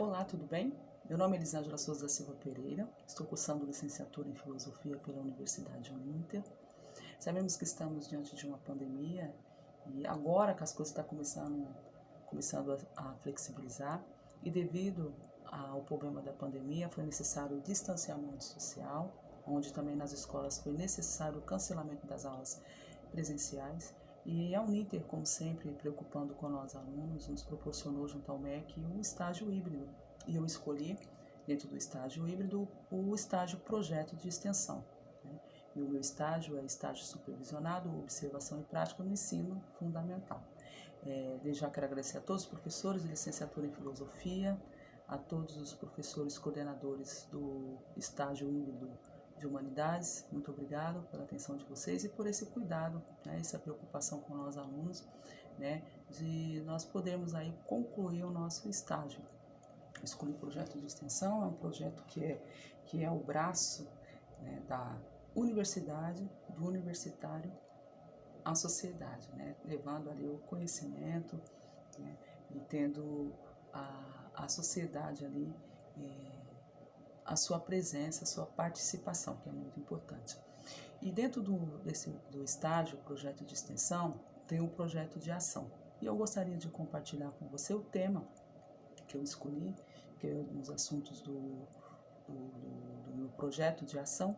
Olá, tudo bem? Meu nome é Elisângela Souza da Silva Pereira, estou cursando licenciatura em Filosofia pela Universidade Uninter. Sabemos que estamos diante de uma pandemia e agora que as coisas estão começando a flexibilizar e devido ao problema da pandemia foi necessário o distanciamento social, onde também nas escolas foi necessário o cancelamento das aulas presenciais. E a Uninter, como sempre, preocupando com nós alunos, nos proporcionou junto ao MEC um estágio híbrido. E eu escolhi, dentro do estágio híbrido, o estágio projeto de extensão. Né? E o meu estágio é estágio supervisionado, observação e prática no ensino fundamental. Desde já quero agradecer a todos os professores de licenciatura em filosofia, a todos os professores coordenadores do estágio híbrido de humanidades. Muito obrigado pela atenção de vocês e por esse cuidado, né, essa preocupação com nós alunos, né, de nós podermos aí concluir o nosso estágio. Eu escolhi o projeto de extensão, é um projeto que é o braço, né, da universidade, do universitário à sociedade, né, levando ali o conhecimento, né, e tendo a sociedade ali a sua presença, a sua participação, que é muito importante. E dentro do estágio, projeto de extensão, tem um projeto de ação. E eu gostaria de compartilhar com você o tema que eu escolhi, que é um dos assuntos do meu projeto de ação.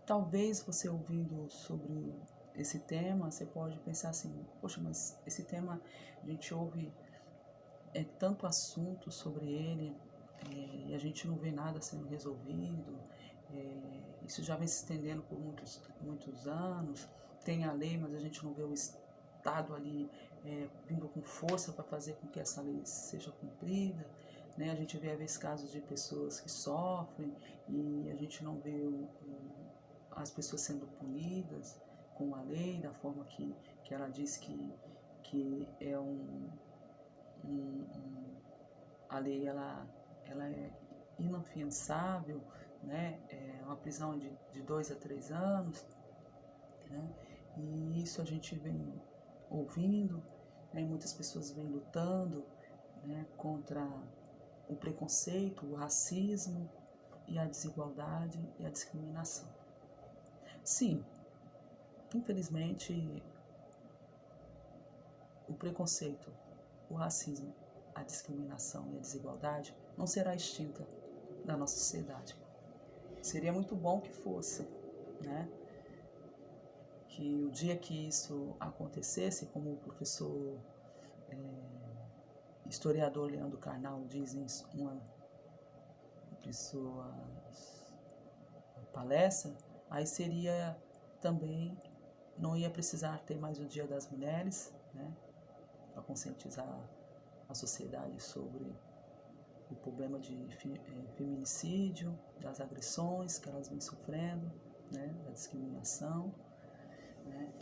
Talvez você ouvindo sobre esse tema, você pode pensar assim, poxa, mas esse tema a gente ouve tanto assunto sobre ele, e a gente não vê nada sendo resolvido, isso já vem se estendendo por muitos anos, tem a lei, mas a gente não vê o Estado ali vindo com força para fazer com que essa lei seja cumprida, né? A gente vê às vezes casos de pessoas que sofrem e a gente não vê as pessoas sendo punidas com a lei, da forma que ela diz que é a lei ela é inafiançável, né? É uma prisão de 2 a 3 anos, né? E isso a gente vem ouvindo, né? Muitas pessoas vêm lutando, né, contra o preconceito, o racismo e a desigualdade e a discriminação. Sim, infelizmente, o preconceito, o racismo, a discriminação e a desigualdade não será extinta da nossa sociedade. Seria muito bom que fosse, né? Que o dia que isso acontecesse, como o professor historiador Leandro Carnal diz em uma de suas palestras, aí seria também, não ia precisar ter mais o Dia das Mulheres, né? Para conscientizar a sociedade sobre o problema de feminicídio, das agressões que elas vêm sofrendo, né, da discriminação, né,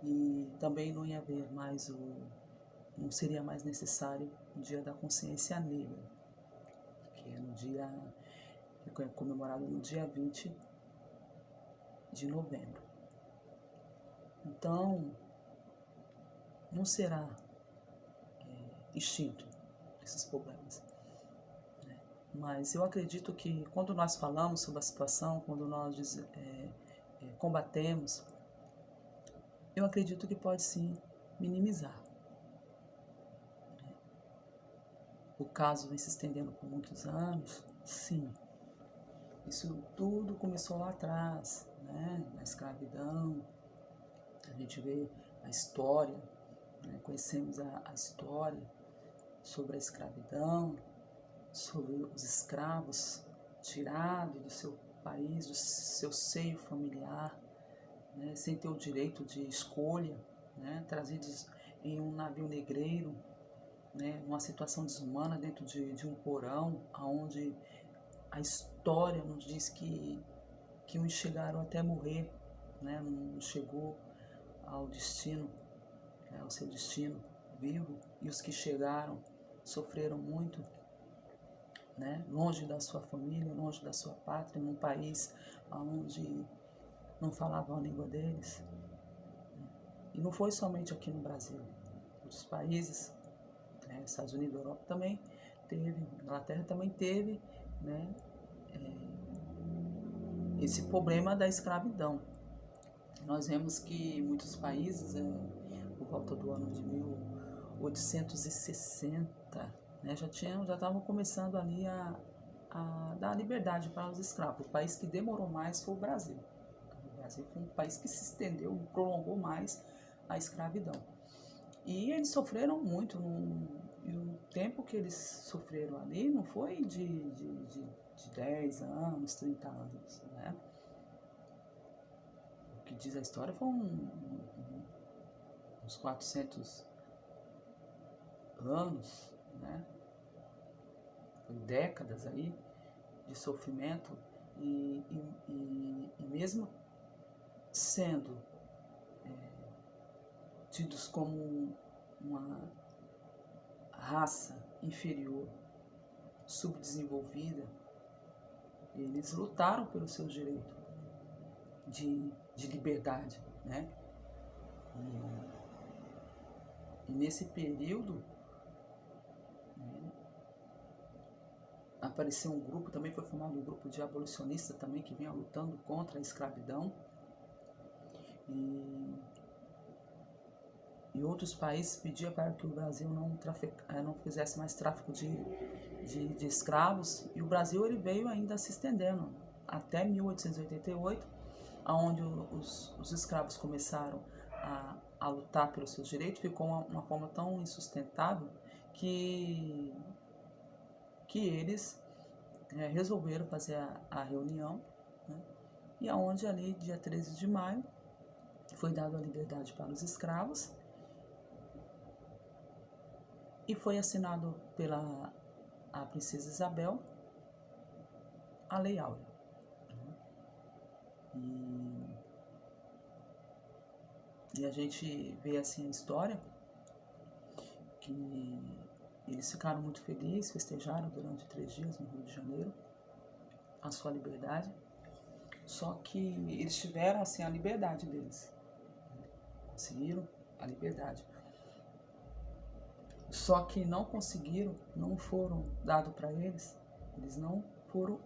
e também não ia haver mais não seria mais necessário o Dia da Consciência Negra, que é no dia que é comemorado no dia 20 de novembro. Então, não será extinto esses problemas. Mas eu acredito que quando nós falamos sobre a situação, quando nós combatemos, eu acredito que pode sim minimizar. O caso vem se estendendo por muitos anos, sim. Isso tudo começou lá atrás, né? Na escravidão. A gente vê a história, né? Conhecemos a história sobre a escravidão, sobre os escravos tirados do seu país, do seu seio familiar, né, sem ter o direito de escolha, né, trazidos em um navio negreiro, né, numa situação desumana dentro de um porão, onde a história nos diz que uns chegaram até morrer, né, não chegou ao destino, né, ao seu destino vivo, e os que chegaram sofreram muito, né, longe da sua família, longe da sua pátria, num país onde não falavam a língua deles. E não foi somente aqui no Brasil. Outros países, né, Estados Unidos e Europa também, teve, a Inglaterra também teve, né, esse problema da escravidão. Nós vemos que muitos países, por volta do ano de 1860, né, já estavam começando ali a dar liberdade para os escravos. O país que demorou mais foi o Brasil. O Brasil foi um país que se estendeu, prolongou mais a escravidão. E eles sofreram muito, e o tempo que eles sofreram ali não foi de 10 anos, 30 anos, né? O que diz a história foi uns 400 anos, né? Foi décadas aí de sofrimento e mesmo sendo tidos como uma raça inferior, subdesenvolvida, eles lutaram pelo seu direito de liberdade, né? E nesse período, né, apareceu um grupo, também foi formado um grupo de abolicionistas também que vinha lutando contra a escravidão. E outros países pediam para que o Brasil não fizesse mais tráfico de escravos, e o Brasil ele veio ainda se estendendo até 1888, onde os escravos começaram a lutar pelos seus direitos. Ficou uma forma tão insustentável que eles resolveram fazer a reunião, né? E aonde ali, dia 13 de maio, foi dada a liberdade para os escravos e foi assinado pela a princesa Isabel a Lei Áurea. E a gente vê assim a história que eles ficaram muito felizes, festejaram durante 3 dias no Rio de Janeiro a sua liberdade. Só que eles tiveram assim a liberdade deles, conseguiram a liberdade. Só que não conseguiram, não foram dados para eles, eles não foram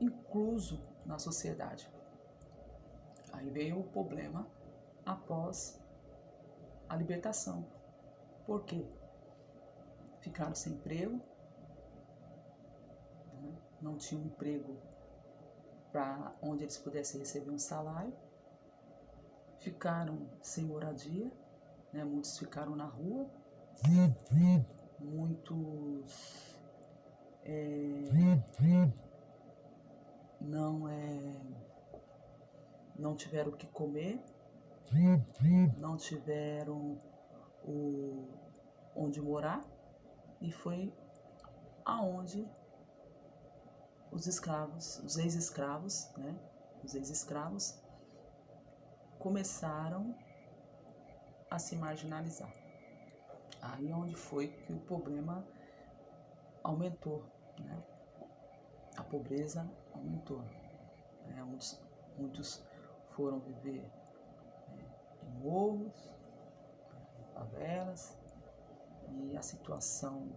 inclusos na sociedade. Aí veio o problema após a libertação. Por quê? Ficaram sem emprego, né? Não tinham emprego para onde eles pudessem receber um salário, ficaram sem moradia, né? Muitos ficaram na rua, muitos não tiveram o que comer, não tiveram onde morar, e foi aonde os escravos, os ex-escravos, né? Os ex-escravos começaram a se marginalizar. Aí é onde foi que o problema aumentou, né? A pobreza aumentou, né? Muitos foram viver em morros, em favelas, e a situação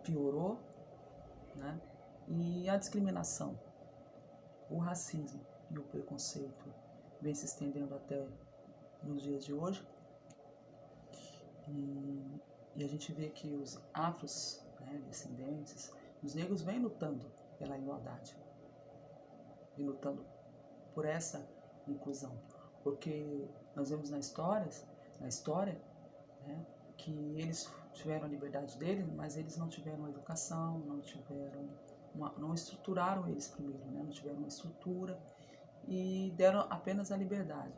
piorou, né? E a discriminação, o racismo e o preconceito vem se estendendo até nos dias de hoje. E a gente vê que os afros, né, descendentes, os negros vêm lutando pela igualdade, vêm lutando por essa inclusão, porque nós vemos na história, né, que eles tiveram a liberdade deles, mas eles não tiveram educação, não estruturaram eles primeiro, né, não tiveram uma estrutura e deram apenas a liberdade,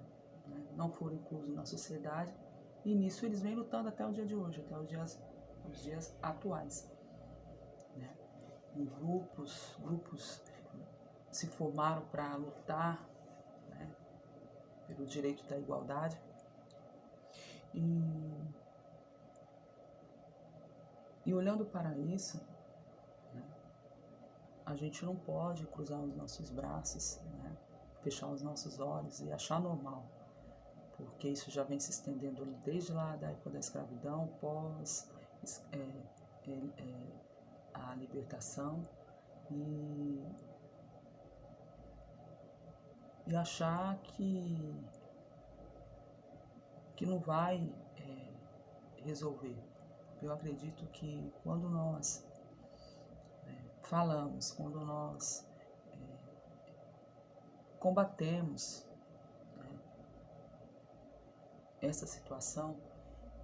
né, não foram inclusos na sociedade. E nisso eles vêm lutando até o dia de hoje, até os dias atuais, né? Em grupos se formaram para lutar, né, pelo direito da igualdade. E olhando para isso, né, a gente não pode cruzar os nossos braços, né, fechar os nossos olhos e achar normal, porque isso já vem se estendendo desde lá da época da escravidão, pós a libertação, e achar que não vai resolver. Eu acredito que quando nós falamos, quando nós combatemos essa situação,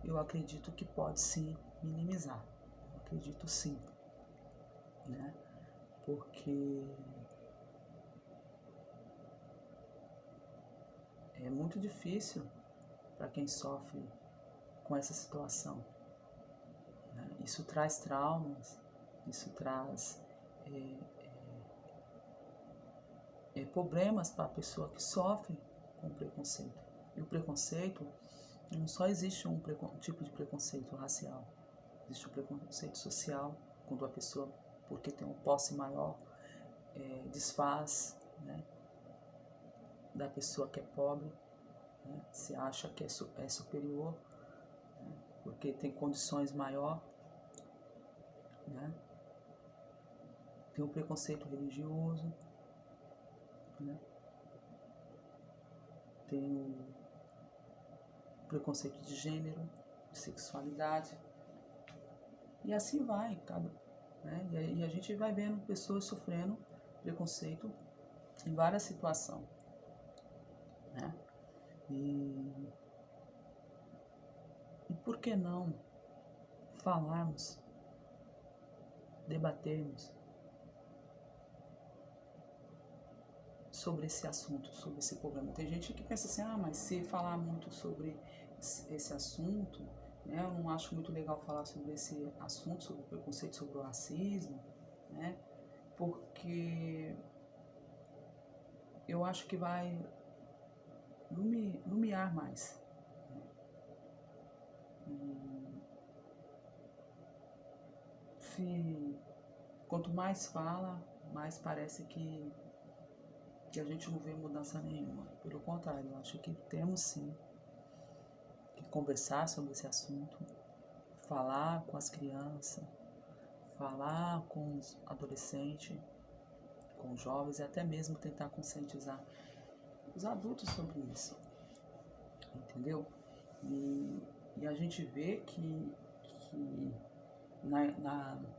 eu acredito que pode sim minimizar. Eu acredito sim, né? Porque é muito difícil para quem sofre com essa situação, né? Isso traz traumas, isso traz problemas para a pessoa que sofre com preconceito. E o preconceito, não só existe um tipo de preconceito racial, existe o preconceito social, quando a pessoa, porque tem uma posse maior, desfaz, né, da pessoa que é pobre, né, se acha que é superior, né, porque tem condições maior, né. Tem o preconceito religioso, né. Tem o preconceito de gênero, de sexualidade, e assim vai, né? E a gente vai vendo pessoas sofrendo preconceito em várias situações, né? E por que não falarmos, debatermos sobre esse assunto, sobre esse problema? Tem gente que pensa assim, mas se falar muito sobre esse assunto, né, eu não acho muito legal falar sobre esse assunto, sobre o preconceito, sobre o racismo, né, porque eu acho que vai lumiar mais, né? Quanto mais fala, mais parece que a gente não vê mudança nenhuma. Pelo contrário, eu acho que temos sim que conversar sobre esse assunto, falar com as crianças, falar com os adolescentes, com os jovens, e até mesmo tentar conscientizar os adultos sobre isso, entendeu? E a gente vê que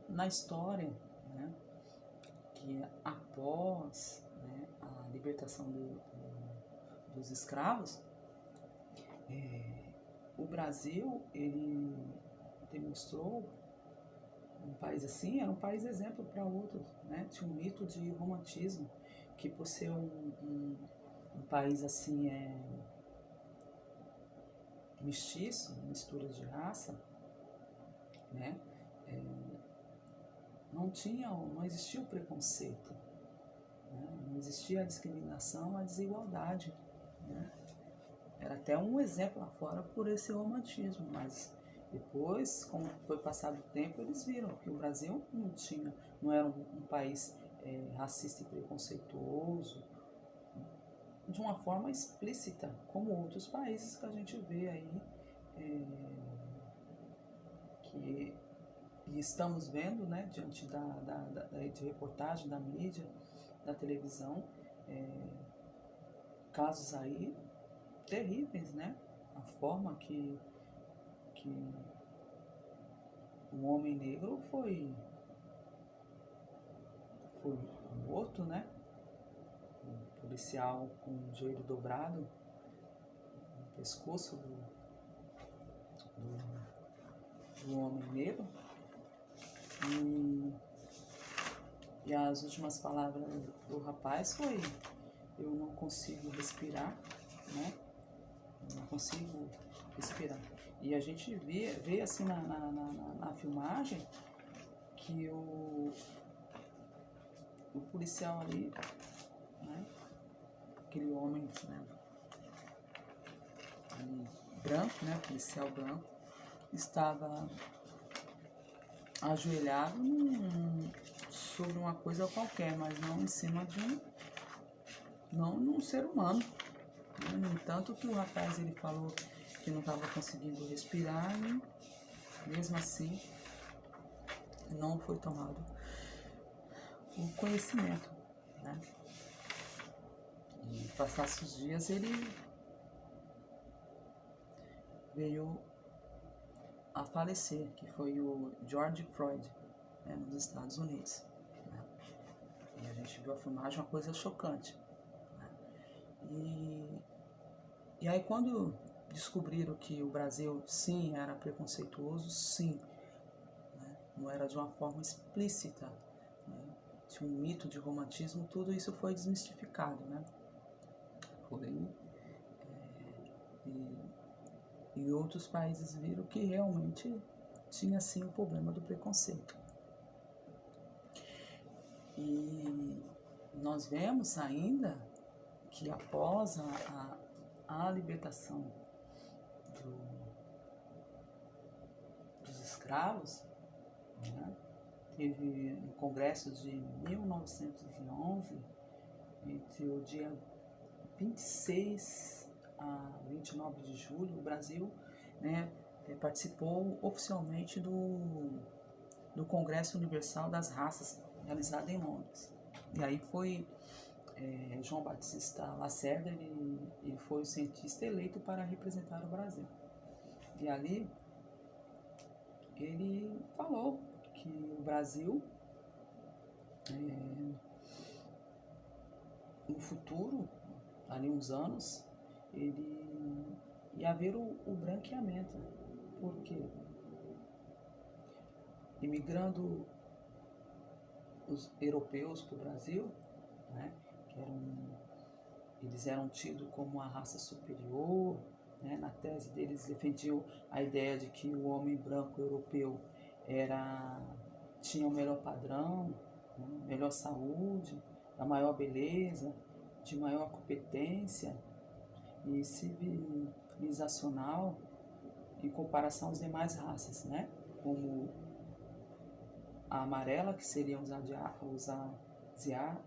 na história, né, que após, né, a libertação dos escravos, o Brasil, ele demonstrou um país assim, era um país exemplo para outros, né? Tinha um mito de romantismo, que por ser um país assim, mestiço, mistura de raça, né? Não existia o preconceito, né? Não existia a discriminação, a desigualdade, né? Era até um exemplo lá fora por esse romantismo, mas depois, como foi passado o tempo, eles viram que o Brasil não era um país racista e preconceituoso de uma forma explícita, como outros países que a gente vê aí, que estamos vendo, né, diante de reportagem da mídia, da televisão, casos aí terríveis, né? A forma que um homem negro foi morto, né? Um policial com o joelho dobrado no pescoço do homem negro. E as últimas palavras do rapaz foi: eu não consigo respirar, né? Eu não consigo respirar. E a gente vê assim na filmagem que o policial ali, né, aquele homem, né, ali, branco, né, policial branco, estava ajoelhado sobre uma coisa qualquer, mas não em cima de num ser humano, né, No entanto, que o rapaz ele falou que não estava conseguindo respirar e, mesmo assim, não foi tomado o conhecimento, né? E passados os dias ele veio a falecer, que foi o George Floyd, né, nos Estados Unidos. Né? E a gente viu a filmagem, uma coisa chocante. Né? E aí quando descobriram que o Brasil, sim, era preconceituoso, sim, né? Não era de uma forma explícita, né? Tinha um mito de romantismo, tudo isso foi desmistificado, né? E outros países viram que realmente tinha sim o problema do preconceito. E nós vemos ainda que após a libertação dos escravos, né, teve no Congresso de 1911, entre o dia 26 a 29 de julho, o Brasil, né, participou oficialmente do Congresso Universal das Raças, realizado em Londres. E aí foi João Batista Lacerda, ele foi o cientista eleito para representar o Brasil. E ali ele falou que o Brasil, no futuro, ali uns anos, ele ia haver o branqueamento. Por quê? Imigrando os europeus para o Brasil, né, eles eram tidos como a raça superior, né, na tese deles defendiam a ideia de que o homem branco europeu tinha o melhor padrão, né, melhor saúde, a maior beleza, de maior competência e civilizacional em comparação às demais raças, né, como a amarela, que seriam os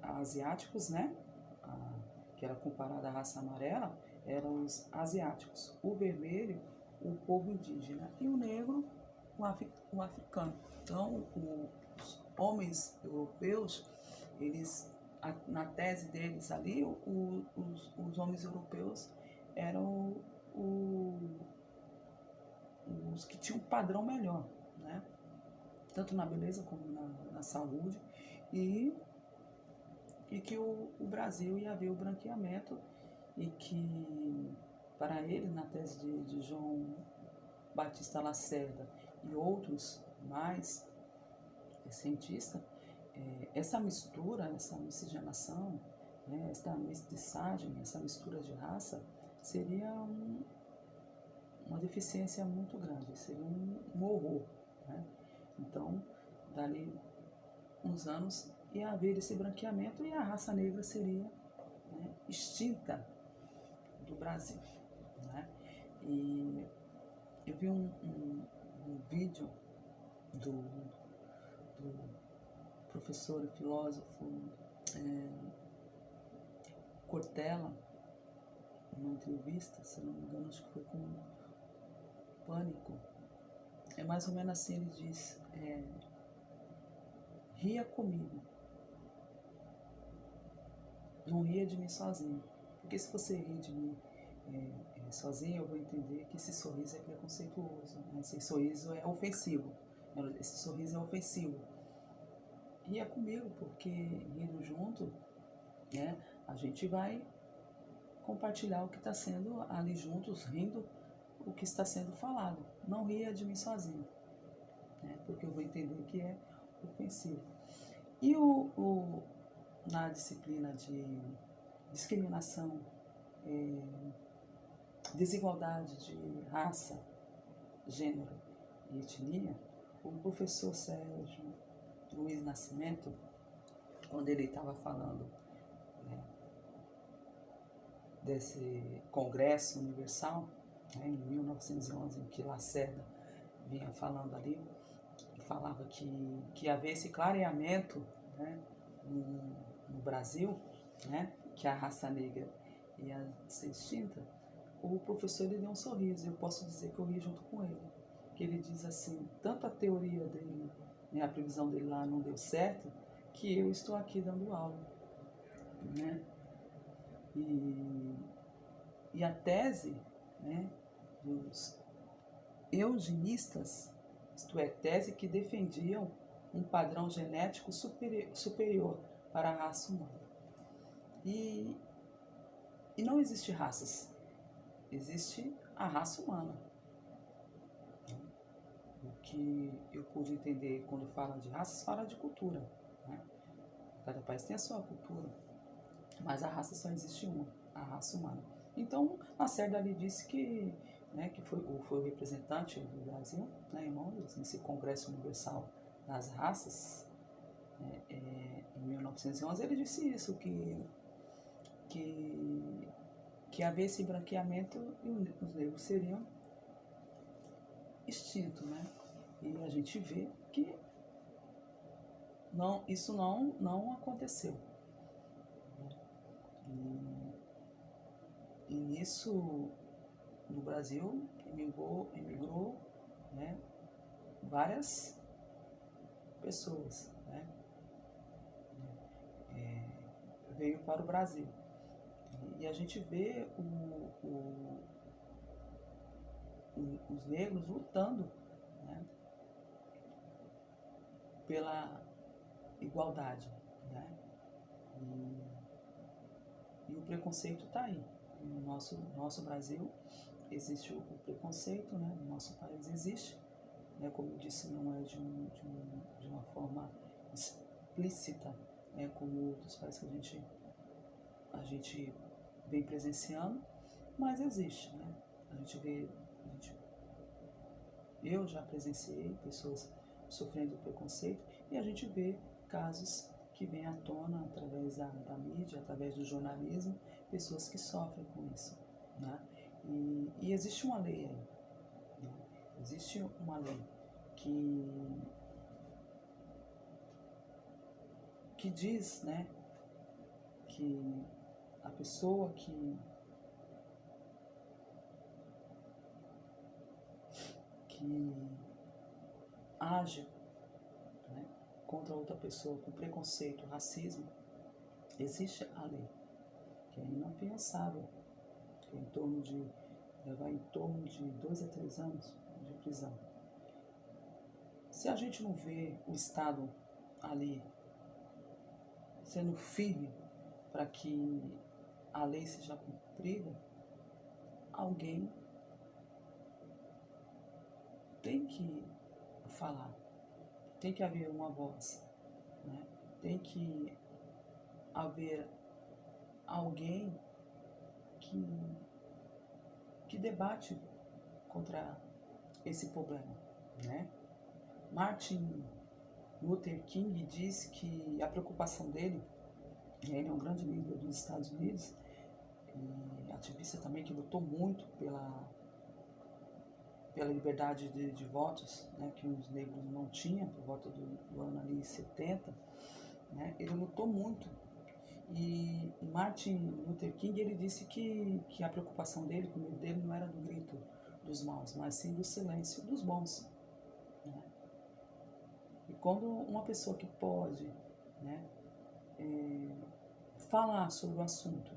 asiáticos, né? Que era comparada à raça amarela, eram os asiáticos. O vermelho, o povo indígena. E o negro, o africano. Então, os homens europeus, eles, na tese deles ali, os homens europeus eram os que tinham um padrão melhor, né? Tanto na beleza como na saúde, e que o Brasil ia haver o branqueamento, e que, para ele, na tese de João Batista Lacerda e outros mais cientistas, essa mistura, essa miscigenação, né, essa mestiçagem, essa mistura de raça, seria uma deficiência muito grande, seria um horror, né? Então, dali uns anos ia haver esse branqueamento e a raça negra seria, né, extinta do Brasil, né? E eu vi um vídeo do professor e filósofo Cortella, numa entrevista, se não me engano, acho que foi com Pânico. É mais ou menos assim, ele diz: ria comigo, não ria de mim sozinho, porque se você rir de mim sozinho, eu vou entender que esse sorriso é preconceituoso, né? Esse sorriso é ofensivo, esse sorriso é ofensivo. Ria comigo, porque rindo junto, né, a gente vai compartilhar o que está sendo ali juntos, rindo o que está sendo falado. Não ria de mim sozinho, né, porque eu vou entender que é ofensivo. E na disciplina de discriminação, desigualdade de raça, gênero e etnia, o professor Sérgio Luiz Nascimento, quando ele estava falando, né, desse Congresso Universal, né, em 1911, em que Lacerda vinha falando ali, ele falava que havia esse clareamento, né, no Brasil, né, que a raça negra ia ser extinta, o professor ele deu um sorriso, eu posso dizer que eu ri junto com ele. Que ele diz assim, tanto a teoria dele, né, a previsão dele lá não deu certo, que eu estou aqui dando aula, né? E a tese, né, dos eugenistas, isto é, tese que defendiam um padrão genético superior para a raça humana. E não existe raças, existe a raça humana. O que eu pude entender quando fala de raças, fala de cultura, né? Cada país tem a sua cultura, mas a raça só existe uma, a raça humana. Então, Lacerda ali disse que, né, que foi o representante do Brasil, né, em Londres, nesse Congresso Universal das Raças, né, em 1911, ele disse isso, que havia esse branqueamento e os negros seriam extintos, né? E a gente vê que não, isso não aconteceu. E nisso, no Brasil, emigrou, né, várias pessoas, né? Veio para o Brasil. E a gente vê os negros lutando, né, pela igualdade, né? E o preconceito está aí. No nosso Brasil existe o preconceito, né? No nosso país existe, né? Como eu disse, não é de uma forma explícita, né? Como outros países que a gente vem presenciando, mas existe, né? Eu já presenciei pessoas sofrendo preconceito e a gente vê casos que vêm à tona através da mídia, através do jornalismo, pessoas que sofrem com isso, né? E existe uma lei aí, né? Existe uma lei que diz, né, que a pessoa que age, né, contra outra pessoa com preconceito, racismo, existe a lei, que é inafiançável, que é vai em torno de 2 a 3 anos de prisão. Se a gente não vê o Estado ali sendo firme para que a lei seja cumprida, alguém tem que falar, tem que haver uma voz, né? Tem que haver alguém que debate contra esse problema, né? Martin Luther King diz que a preocupação dele, ele é um grande líder dos Estados Unidos, e ativista também que lutou muito pela liberdade de votos, né, que os negros não tinham, por volta do ano ali 70, né? Ele lutou muito. E Martin Luther King, ele disse que a preocupação dele, que o medo dele não era do grito dos maus, mas sim do silêncio dos bons, né? E quando uma pessoa que pode, né, falar sobre o assunto,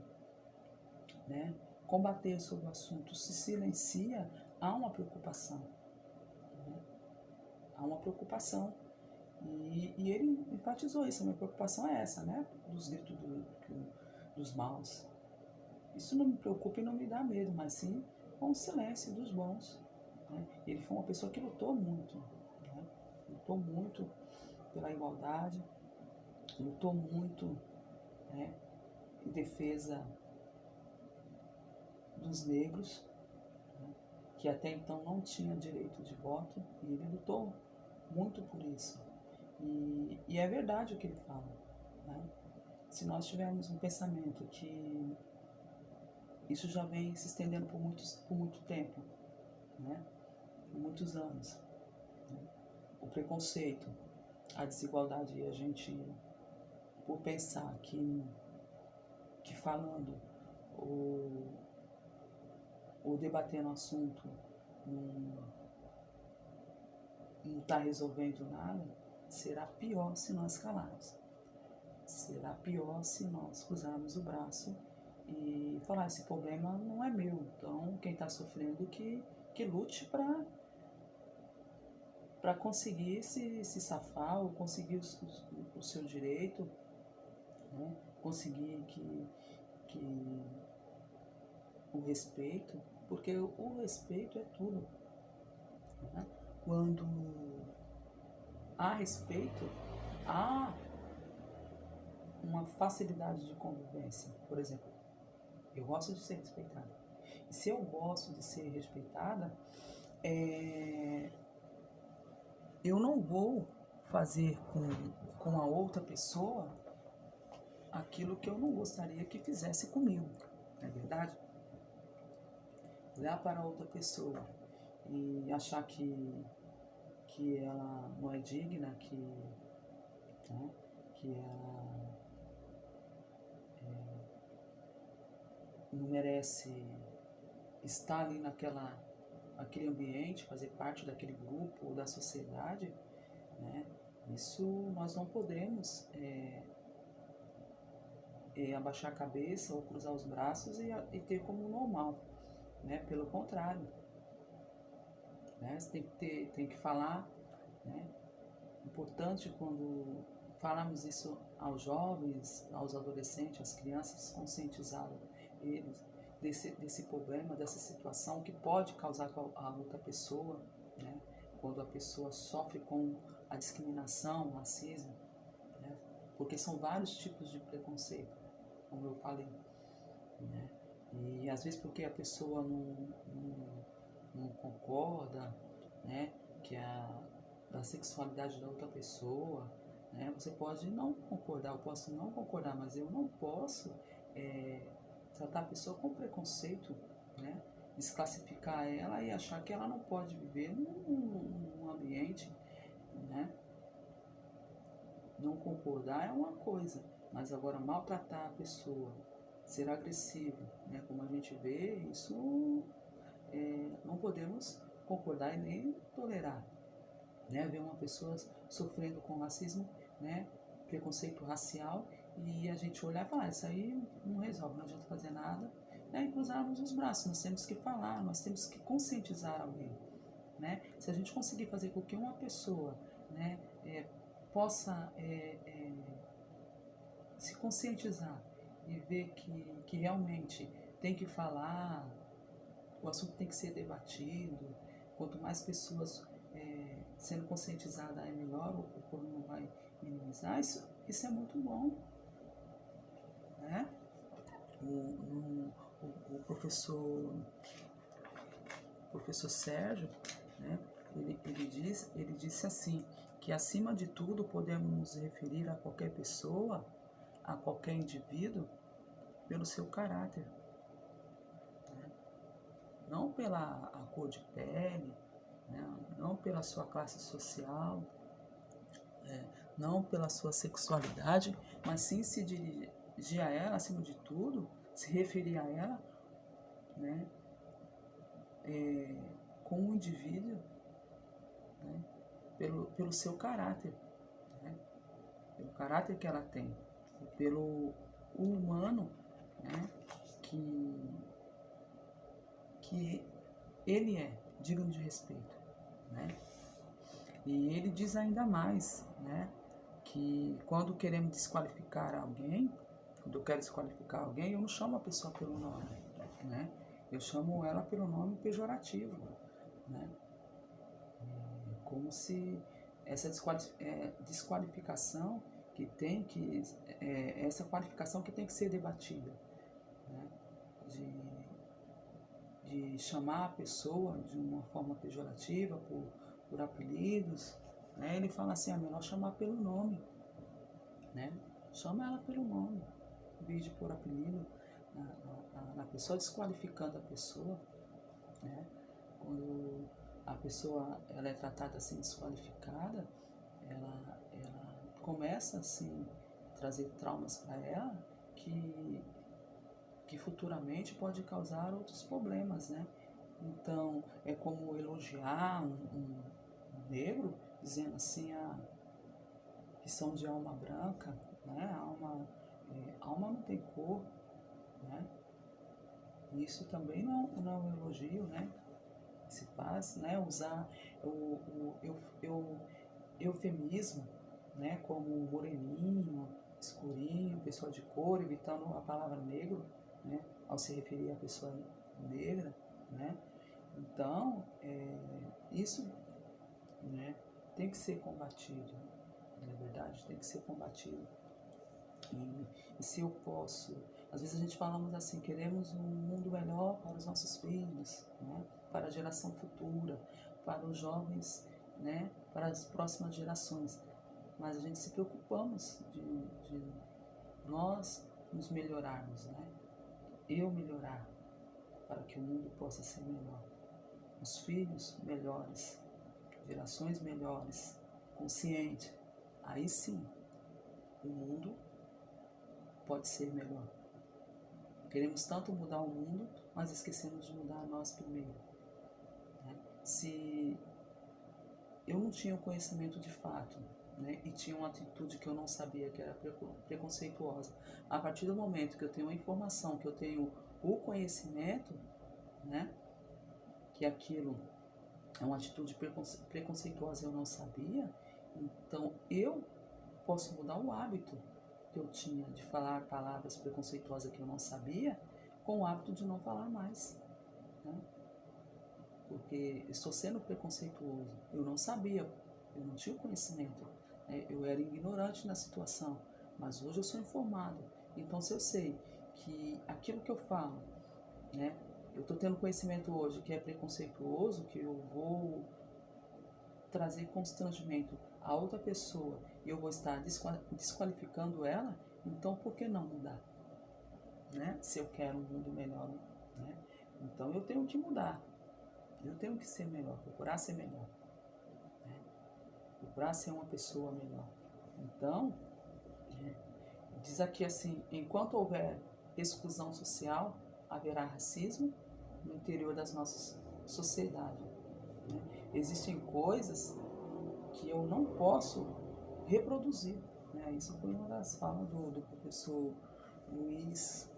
né, combater sobre o assunto, se silencia, há uma preocupação, né? Há uma preocupação. E ele enfatizou isso, a minha preocupação é essa, né? Dos gritos dos maus. Isso não me preocupa e não me dá medo, mas sim com o silêncio dos bons, né? Ele foi uma pessoa que lutou muito, né? Lutou muito pela igualdade, lutou muito, né, em defesa dos negros, né, que até então não tinham direito de voto, e ele lutou muito por isso. E é verdade o que ele fala, né? Se nós tivermos um pensamento que isso já vem se estendendo por muito tempo, né? Por muitos anos, né? O preconceito, a desigualdade, e a gente, por pensar que falando ou, ou debatendo assunto não está resolvendo nada, será pior se nós calarmos. Será pior se nós cruzarmos o braço e falar, esse problema não é meu, então quem está sofrendo que lute para conseguir se safar ou conseguir o seu direito, né? Conseguir que o respeito, porque o respeito é tudo, né? Quando há respeito, há uma facilidade de convivência. Por exemplo, eu gosto de ser respeitada. E se eu gosto de ser respeitada, eu não vou fazer com a outra pessoa aquilo que eu não gostaria que fizesse comigo, não é verdade? Olhar para a outra pessoa e achar que ela não é digna, né, que ela não merece estar ali naquele ambiente, fazer parte daquele grupo ou da sociedade, né? Isso nós não podemos abaixar a cabeça ou cruzar os braços e ter como normal, né? Pelo contrário, né? Você tem que falar, né? Importante quando falamos isso aos jovens, aos adolescentes, às crianças, conscientizar eles desse problema, dessa situação que pode causar a outra pessoa, né? Quando a pessoa sofre com a discriminação, o racismo, né? Porque são vários tipos de preconceito, como eu falei, né? E às vezes porque a pessoa não concorda, né? Da sexualidade da outra pessoa, né? Você pode não concordar, eu posso não concordar, mas eu não posso tratar a pessoa com preconceito, né? Desclassificar ela e achar que ela não pode viver num ambiente, né? Não concordar é uma coisa, mas agora maltratar a pessoa, ser agressivo, né? Como a gente vê, isso não podemos concordar e nem tolerar, né? Ver uma pessoa sofrendo com racismo, né? Preconceito racial, e a gente olhar e falar, isso aí não resolve, não adianta fazer nada, né? E cruzarmos os braços. Nós temos que falar, nós temos que conscientizar alguém, né? Se a gente conseguir fazer com que uma pessoa, né, possa se conscientizar e ver que realmente tem que falar, o assunto tem que ser debatido, quanto mais pessoas sendo conscientizada é melhor, o problema vai minimizar, isso é muito bom, né? O professor Sérgio, né, ele disse assim, que acima de tudo podemos nos referir a qualquer pessoa, a qualquer indivíduo, pelo seu caráter, né? Não pela a cor de pele, né? Não pela sua classe social, não pela sua sexualidade, mas sim se dirigir a ela, acima de tudo, se referir a ela, né? Como um indivíduo, né? Pelo seu caráter, né? Pelo caráter que ela tem, e pelo humano, né? Que ele é digno de respeito, né? E ele diz ainda mais, né? Que quando queremos desqualificar alguém, quando eu quero desqualificar alguém, eu não chamo a pessoa pelo nome, né? Eu chamo ela pelo nome pejorativo, né? Como se essa desqualificação essa qualificação que tem que ser debatida, né? De chamar a pessoa de uma forma pejorativa, por apelidos, né? Ele fala assim, é melhor chamar pelo nome, né? Chama ela pelo nome, em vez de pôr apelido na pessoa, desqualificando a pessoa, né? Quando a pessoa ela é tratada assim, desqualificada, ela começa assim trazer traumas para ela que que futuramente pode causar outros problemas, né? Então, é como elogiar um negro, dizendo assim, que são de alma branca, né? Alma não tem cor, né? Isso também não é um elogio, né? Se faz, né? Usar o eufemismo, né? Como moreninho, escurinho, pessoa de cor, evitando a palavra negro, né? Ao se referir à pessoa negra, né? Então, isso, né? Tem que ser combatido, na verdade, tem que ser combatido. E se eu posso, às vezes a gente falamos assim, queremos um mundo melhor para os nossos filhos, né? Para a geração futura, para os jovens, né? Para as próximas gerações. Mas a gente se preocupamos de nós nos melhorarmos, né? Eu melhorar para que o mundo possa ser melhor. Os filhos melhores, gerações melhores, consciente. Aí sim, o mundo pode ser melhor. Queremos tanto mudar o mundo, mas esquecemos de mudar nós primeiro, né? Se eu não tinha o conhecimento de fato, né, e tinha uma atitude que eu não sabia, que era preconceituosa, a partir do momento que eu tenho a informação, que eu tenho o conhecimento, né, que aquilo é uma atitude preconceituosa e eu não sabia, então eu posso mudar o hábito que eu tinha de falar palavras preconceituosas que eu não sabia, com o hábito de não falar mais, né? Porque estou sendo preconceituoso, eu não sabia, eu não tinha o conhecimento, né? Eu era ignorante na situação, mas hoje eu sou informado. Então, se eu sei que aquilo que eu falo, né, eu estou tendo conhecimento hoje que é preconceituoso, que eu vou trazer constrangimento a outra pessoa e eu vou estar desqualificando ela, então por que não mudar, né? Se eu quero um mundo melhor, né? Então eu tenho que mudar, eu tenho que ser melhor, procurar ser melhor, né? Procurar ser uma pessoa melhor. Então, diz aqui assim, enquanto houver exclusão social, haverá racismo no interior das nossas sociedades, né? Existem coisas que eu não posso reproduzir, né? Isso foi uma das falas do professor Luiz,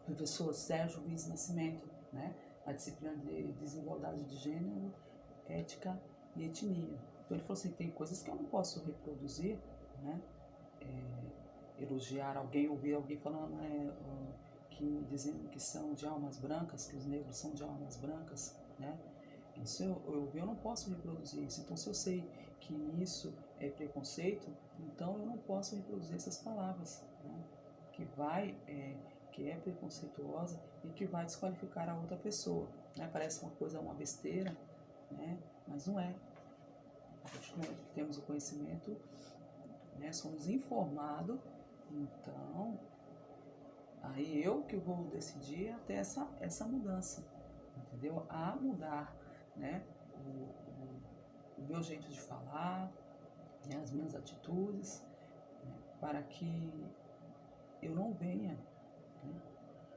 professor Sérgio Luiz Nascimento, né? A disciplina de desigualdade de gênero, ética e etnia. Então ele falou assim, tem coisas que eu não posso reproduzir, né? Elogiar alguém, ouvir alguém falando, que dizendo que são de almas brancas, que os negros são de almas brancas, né? Isso eu não posso reproduzir isso. Então, se eu sei que isso é preconceito, então eu não posso reproduzir essas palavras, né? Que é preconceituosa e que vai desqualificar a outra pessoa, né? Parece uma coisa, uma besteira, né? Mas não é. A partir do momento que temos o conhecimento, né? Somos informados, então aí eu que vou decidir até essa mudança, entendeu? A mudar, né? O meu jeito de falar, né? As minhas atitudes, né? Para que eu não venha, né?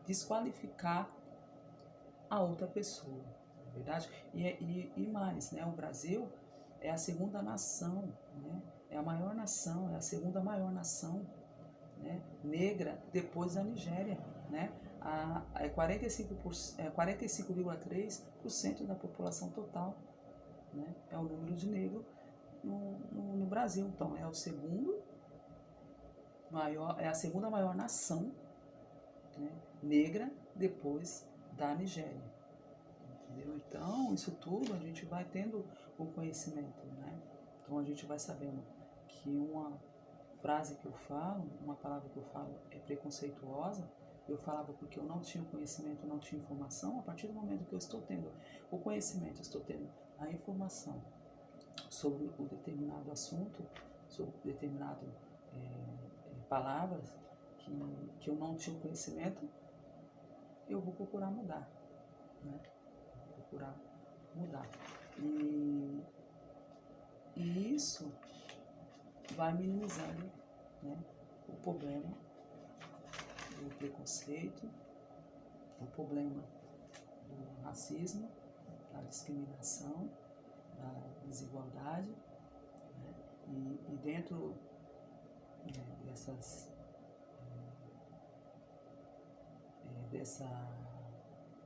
Desqualificar a outra pessoa, na verdade. E mais, né? O Brasil é a segunda nação, né? É a maior nação, é a segunda maior nação, né, negra depois da Nigéria, né? É 45,3% da população total, né? É o número de negros no Brasil. Então é o segundo maior, é a segunda maior nação, né, negra depois da Nigéria. Entendeu? Então isso tudo a gente vai tendo o conhecimento, né? Então a gente vai sabendo que uma frase que eu falo, uma palavra que eu falo é preconceituosa, eu falava porque eu não tinha o conhecimento, não tinha informação. A partir do momento que eu estou tendo o conhecimento, estou tendo a informação sobre o determinado assunto, sobre determinado palavras que eu não tinha o conhecimento, eu vou procurar mudar, né? Vou procurar mudar. E isso vai minimizando, né, o problema do preconceito, o problema do racismo, da discriminação, da desigualdade, né? E dentro, né,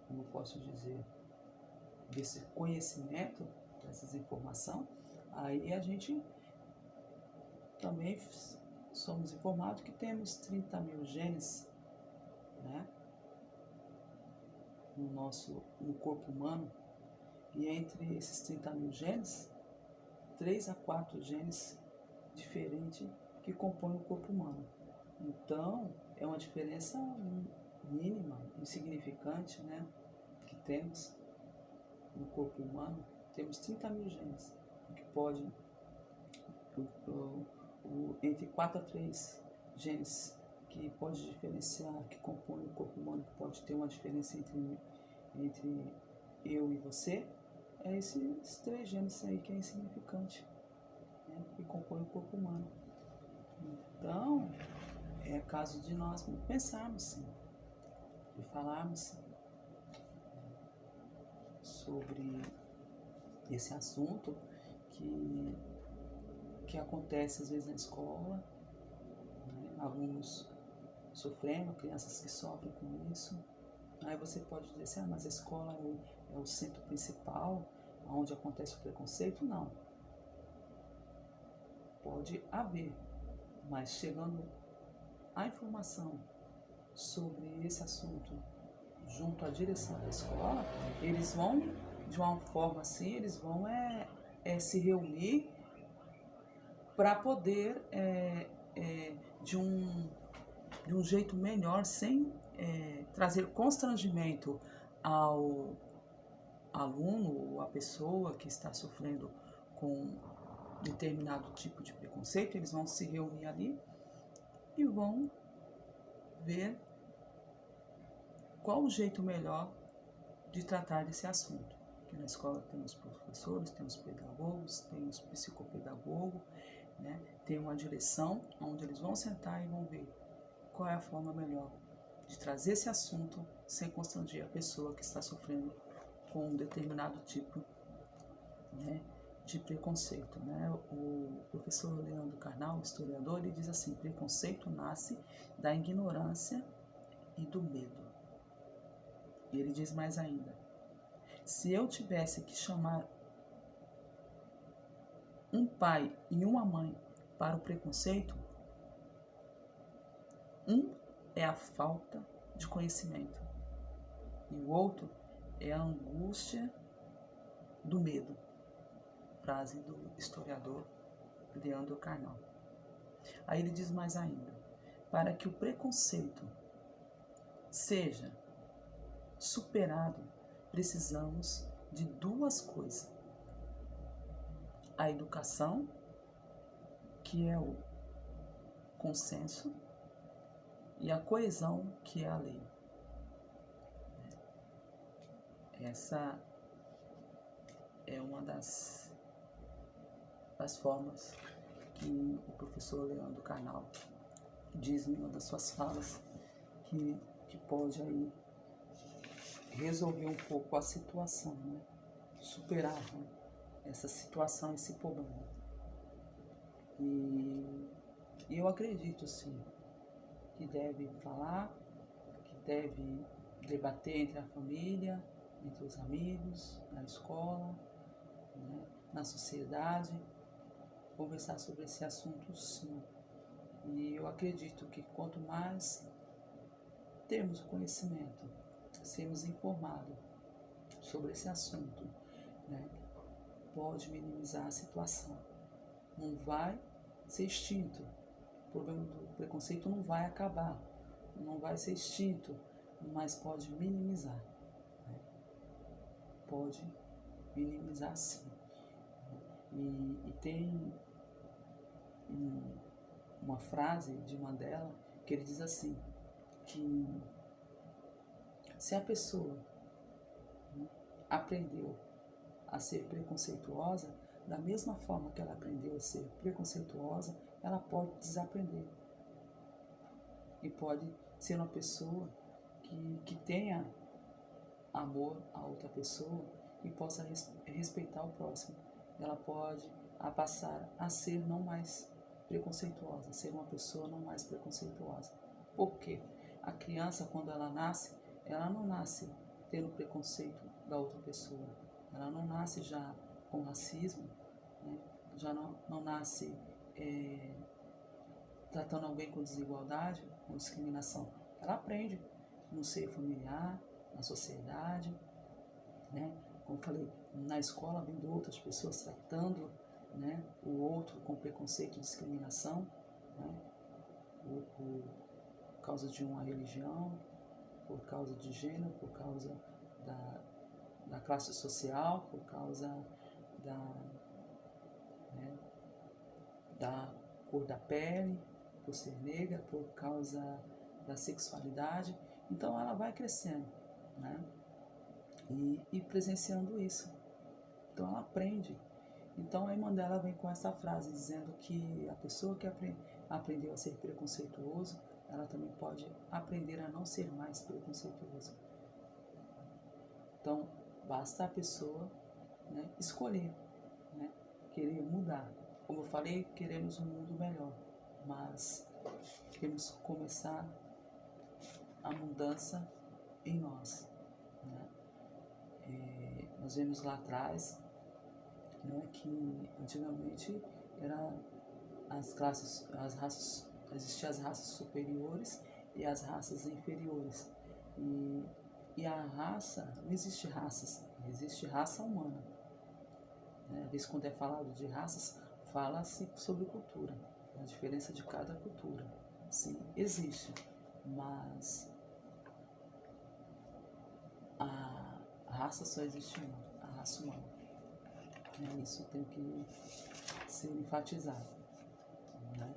como eu posso dizer, desse conhecimento, dessas informações, aí a gente também somos informados que temos 30 mil genes, né, no corpo humano, e entre esses 30 mil genes, 3 a 4 genes diferentes que compõem o corpo humano. Então, é uma diferença mínima, insignificante, né, que temos no corpo humano. Temos 30 mil genes, que pode, entre 4 a 3 genes que pode diferenciar, que compõem o corpo humano, que pode ter uma diferença entre eu e você, é esses 3 genes aí que é insignificante, né, que compõem o corpo humano. Então, é caso de nós pensarmos, sim, de falarmos sobre esse assunto que acontece às vezes na escola, né? Alunos sofrendo, crianças que sofrem com isso. Aí você pode dizer assim, mas a escola é o centro principal, onde acontece o preconceito? Não. Pode haver, mas chegando a informação sobre esse assunto junto à direção da escola, eles vão, de uma forma assim, eles vão se reunir para poder, de um jeito melhor, sem trazer constrangimento ao aluno ou à pessoa que está sofrendo com determinado tipo de preconceito, eles vão se reunir ali e vão ver qual o jeito melhor de tratar desse assunto. Porque na escola tem os professores, tem os pedagogos, tem os psicopedagogos, né? Tem uma direção onde eles vão sentar e vão ver qual é a forma melhor de trazer esse assunto sem constranger a pessoa que está sofrendo com um determinado tipo, né, de preconceito, né? O professor Leandro Carnal, historiador, ele diz assim: preconceito nasce da ignorância e do medo. E ele diz mais ainda: se eu tivesse que chamar um pai e uma mãe para o preconceito, um é a falta de conhecimento e o outro é a angústia do medo. Frase do historiador Leandro Carnal. Aí ele diz mais ainda: para que o preconceito seja superado, precisamos de 2 coisas: a educação, que é o consenso, e a coesão, que é a lei. Essa é uma das formas que o professor Leandro Carnal diz em uma das suas falas que pode aí resolver um pouco a situação, né? Superar, né, essa situação, esse problema. E eu acredito, sim, que deve falar, que deve debater entre a família, entre os amigos, na escola, né, na sociedade, conversar sobre esse assunto, sim. E eu acredito que quanto mais termos conhecimento, sermos informados sobre esse assunto, né, pode minimizar a situação. Não vai ser extinto. O problema do preconceito não vai acabar, não vai ser extinto, mas pode minimizar. Né? Pode minimizar, sim. E tem uma frase de Mandela que ele diz assim, que se a pessoa, né, aprendeu a ser preconceituosa, da mesma forma que ela aprendeu a ser preconceituosa, ela pode desaprender e pode ser uma pessoa que tenha amor a outra pessoa e possa respeitar o próximo. Ela pode passar a ser não mais preconceituosa, ser uma pessoa não mais preconceituosa. Por quê? A criança, quando ela não nasce tendo preconceito da outra pessoa. Ela não nasce já com racismo, né? Já não nasce tratando alguém com desigualdade, com discriminação. Ela aprende no seio familiar, na sociedade, né? Como falei, na escola, vendo outras pessoas tratando, né, o outro com preconceito e discriminação, né, por causa de uma religião, por causa de gênero, por causa da classe social, por causa né, da cor da pele, por ser negra, por causa da sexualidade. Então ela vai crescendo, né, e presenciando isso. Então ela aprende. Então a irmã dela vem com essa frase dizendo que a pessoa que aprendeu a ser preconceituoso, ela também pode aprender a não ser mais preconceituoso. Então basta a pessoa, né, escolher, né, querer mudar. Como eu falei, queremos um mundo melhor, mas queremos começar a mudança em nós, né? Nós vemos lá atrás, né, que antigamente existiam as raças superiores e as raças inferiores. E a raça, não existe raças, existe raça humana. Às vezes, quando é falado de raças, fala-se sobre cultura, a diferença de cada cultura. Sim, existe, mas a raça só existe uma, a raça humana. Isso tem que ser enfatizado, né?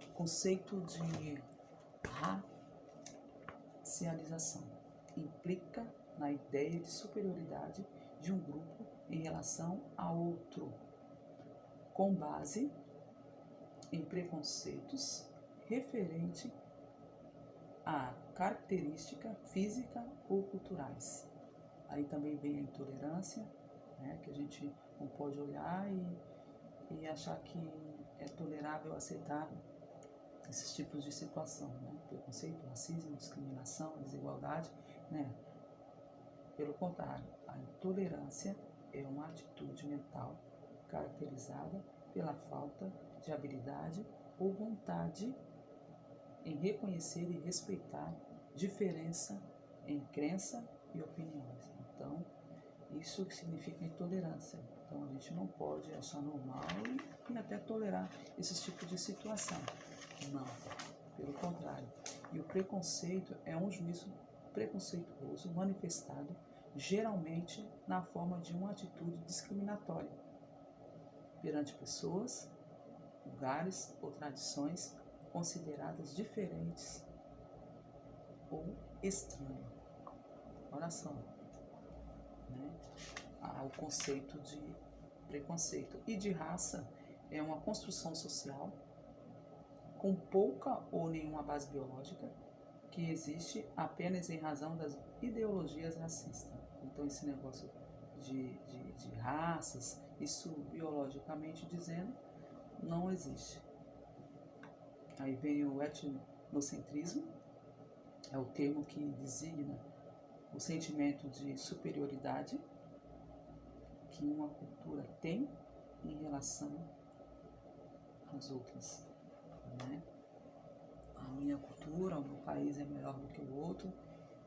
O conceito de racialização implica na ideia de superioridade de um grupo em relação a outro, com base em preconceitos referente a característica física ou culturais. Aí também vem a intolerância, né, que a gente não pode olhar e achar que é tolerável aceitar esses tipos de situação, né? Preconceito, racismo, discriminação, desigualdade, né? Pelo contrário, a intolerância é uma atitude mental caracterizada pela falta de habilidade ou vontade em reconhecer e respeitar diferença em crença e opiniões. Então, isso que significa intolerância. Então, a gente não pode achar normal e até tolerar esses tipos de situação. Não, pelo contrário. E o preconceito é um juízo preconceituoso manifestado geralmente na forma de uma atitude discriminatória perante pessoas, lugares ou tradições consideradas diferentes ou estranhas. Olha só, né? O conceito de preconceito e de raça é uma construção social com pouca ou nenhuma base biológica que existe apenas em razão das ideologias racistas. Então esse negócio de raças, isso biologicamente dizendo, não existe. Aí vem o etnocentrismo, é o termo que designa o sentimento de superioridade que uma cultura tem em relação às outras, né? A minha cultura, o meu país é melhor do que o outro,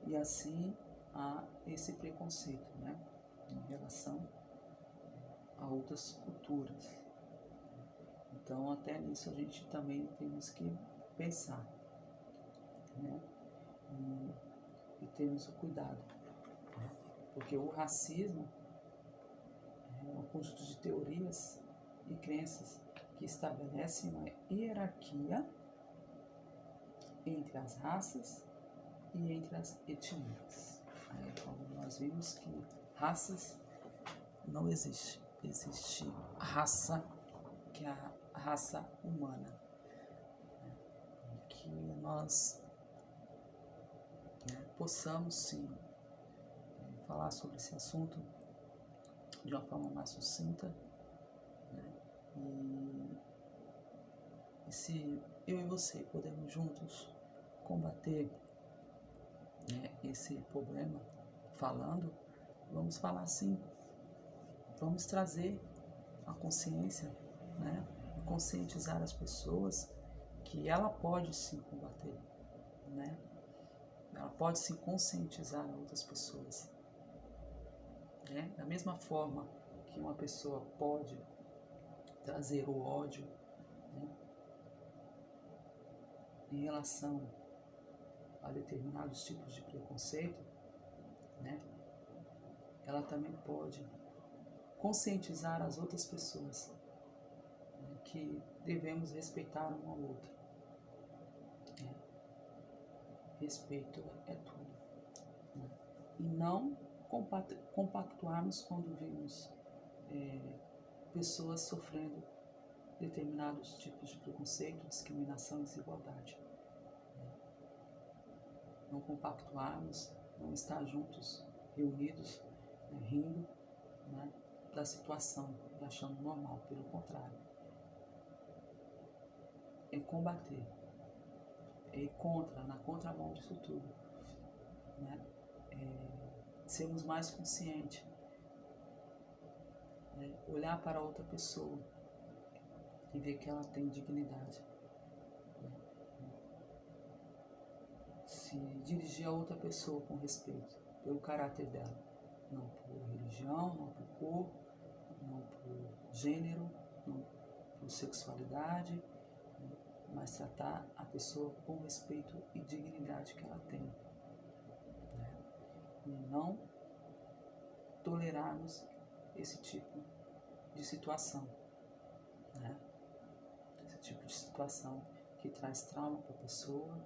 e assim há esse preconceito, né, em relação a outras culturas. Então, até nisso a gente também temos que pensar, né, e termos o cuidado, né? Porque o racismo é um conjunto de teorias e crenças que estabelecem uma hierarquia entre as raças e entre as etnias. Como nós vimos que raças não existe. Existe raça, que é a raça humana, né? Que nós possamos sim falar sobre esse assunto de uma forma mais sucinta, né? E se eu e você podemos juntos combater, né, esse problema falando, vamos falar sim, vamos trazer a consciência, né, e conscientizar as pessoas que ela pode sim combater, né? Ela pode sim conscientizar outras pessoas, né? Da mesma forma que uma pessoa pode trazer o ódio, né, em relação a determinados tipos de preconceito, né? Ela também pode conscientizar as outras pessoas, né, que devemos respeitar um ao outro. Né? Respeito é tudo. Né? E não compactuarmos quando vimos pessoas sofrendo determinados tipos de preconceito, discriminação e desigualdade. Né? Não compactuarmos, não estar juntos, reunidos, né, rindo, né, da situação e achando normal. Pelo contrário, é combater, é ir na contramão disso tudo, né? Sermos mais conscientes, né? Olhar para outra pessoa e ver que ela tem dignidade, né? Se dirigir a outra pessoa com respeito pelo caráter dela, não por religião, não por cor, não por gênero, não por sexualidade, né? Mas tratar a pessoa com respeito e dignidade que ela tem, né? E não tolerarmos esse tipo de situação, né? Esse tipo de situação que traz trauma para a pessoa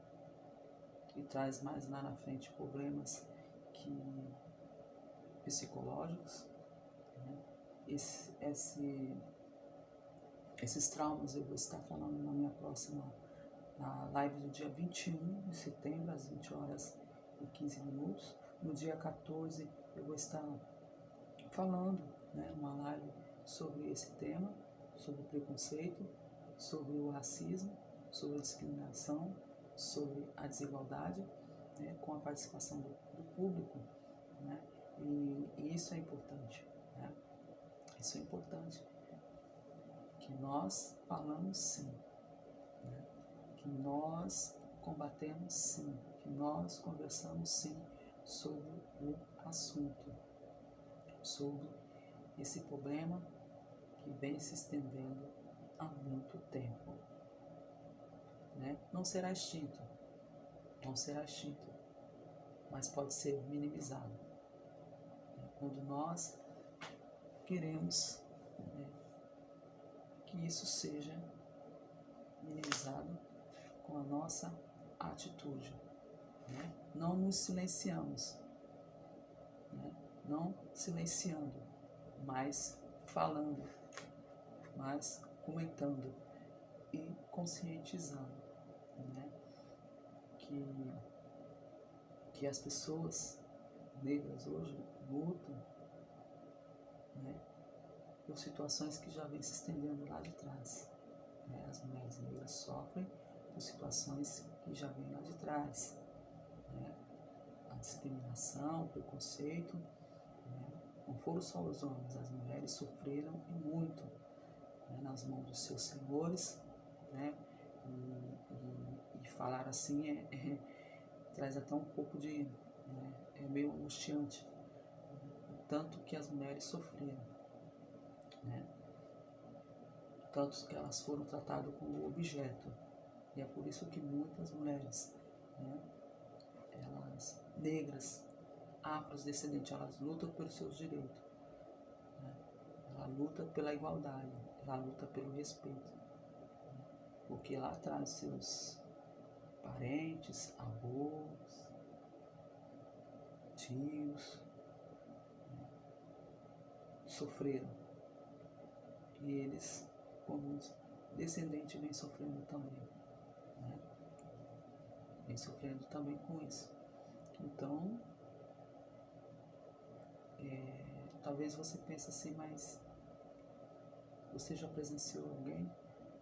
e traz mais lá na frente problemas psicológicos, né? Esses traumas eu vou estar falando na minha próxima live do dia 21 de setembro, às 20h15. No dia 14 eu vou estar falando, né, uma live sobre esse tema, sobre o preconceito, sobre o racismo, sobre a discriminação, sobre a desigualdade, né, com a participação do público, né, e isso é importante, né, isso é importante, que nós falamos sim, né, que nós combatemos sim, que nós conversamos sim sobre o assunto, sobre esse problema que vem se estendendo há muito tempo, né? Não será extinto, mas pode ser minimizado, né? Quando nós queremos, né, que isso seja minimizado com a nossa atitude, né? Não nos silenciamos, né? Não silenciando, mas falando, mas comentando e conscientizando, né? Que as pessoas negras hoje lutam, né, por situações que já vêm se estendendo lá de trás, né? As mulheres negras sofrem por situações que já vêm lá de trás, né? A discriminação, o preconceito, né? Não foram só os homens, as mulheres sofreram e muito, né, nas mãos dos seus senhores, né? E falar assim traz até um pouco de, né, é meio angustiante, o tanto que as mulheres sofreram, né? Tanto que elas foram tratadas como objeto, e é por isso que muitas mulheres, né, elas negras, afrodescendentes, elas lutam pelos seus direitos, né? Ela luta pela igualdade, ela luta pelo respeito, né? Porque lá atrás seus parentes, avós, tios, né, sofreram, e eles, como descendentes, vêm sofrendo também, né? Vêm sofrendo também com isso. Então, talvez você pense assim, mas você já presenciou alguém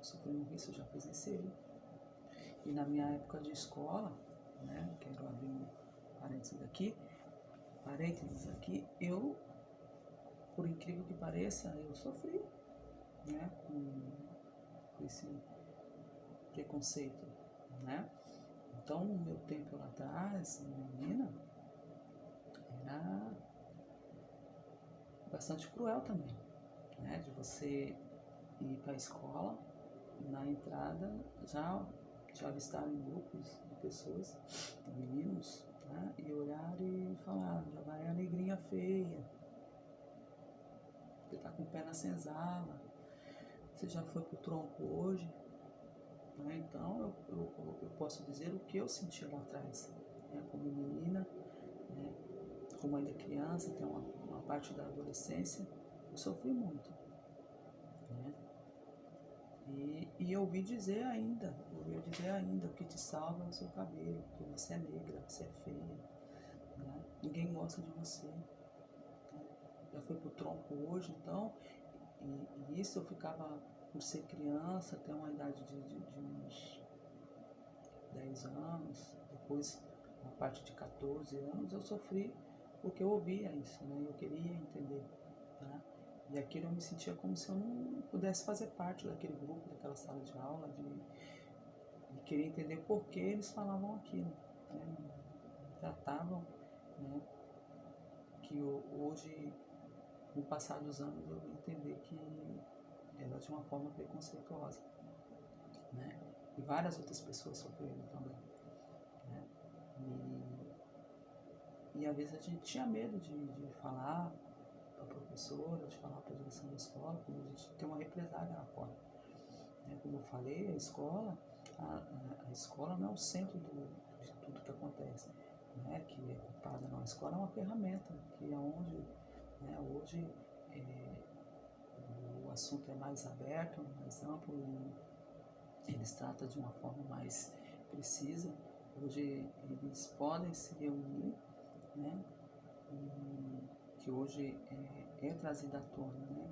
sofrendo isso? Eu já presenciei. E na minha época de escola, né, quero abrir um parênteses aqui, eu, por incrível que pareça, eu sofri, né, com esse preconceito, né? Então, no meu tempo lá atrás, menina, era bastante cruel também, né? De você ir para a escola, na entrada já avistarem grupos de pessoas, meninos, né? E olhar e falar, já vai a negrinha feia, você tá com o pé na senzala, você já foi pro tronco hoje, né? Então eu posso dizer o que eu senti lá atrás, né? Como menina, né? Como ainda criança, tem uma parte da adolescência, eu sofri muito, né? E eu ouvi dizer ainda, o que te salva é o seu cabelo, porque você é negra, você é feia, né? Ninguém gosta de você, né? Já foi pro tronco hoje, então, e isso eu ficava, por ser criança, até uma idade de uns 10 anos, depois, a parte de 14 anos, eu sofri porque eu ouvia isso, né? Eu queria entender, né? E aquilo eu me sentia como se eu não pudesse fazer parte daquele grupo, daquela sala de aula, de querer entender por que eles falavam aquilo, né? Tratavam, né? Que hoje, com o passar dos anos, eu vim entender que era de uma forma preconceituosa, né? E várias outras pessoas sofreram também, né? E às vezes a gente tinha medo de falar para a professora, de falar para a direção da escola, porque a gente tem uma represália lá fora, né? Como eu falei, a escola não é o centro de tudo que acontece, né? Que é culpada, não. A escola é uma ferramenta, que é onde, né, hoje o assunto é mais aberto, mais amplo e eles tratam de uma forma mais precisa. Hoje eles podem se reunir, né? Que hoje é trazida à tona, né?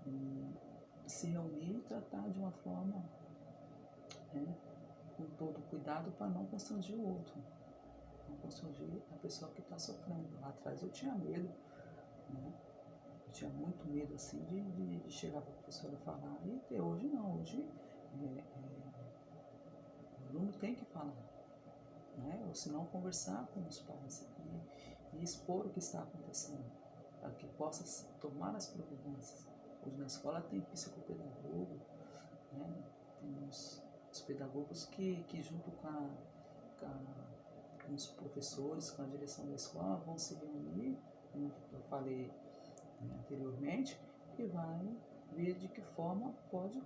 E se reunir e tratar de uma forma, né, com todo cuidado para não constranger o outro, não constranger a pessoa que está sofrendo. Lá atrás eu tinha medo, né? Eu tinha muito medo assim de chegar para a professora e falar, e hoje não, hoje o aluno tem que falar, né? Ou se não conversar com os pais e expor o que está acontecendo, para que possa tomar as providências. Hoje na escola tem psicopedagogo, né? Tem os pedagogos que junto com os professores, com a direção da escola, vão se reunir, como eu falei, né, anteriormente, e vai ver de que forma pode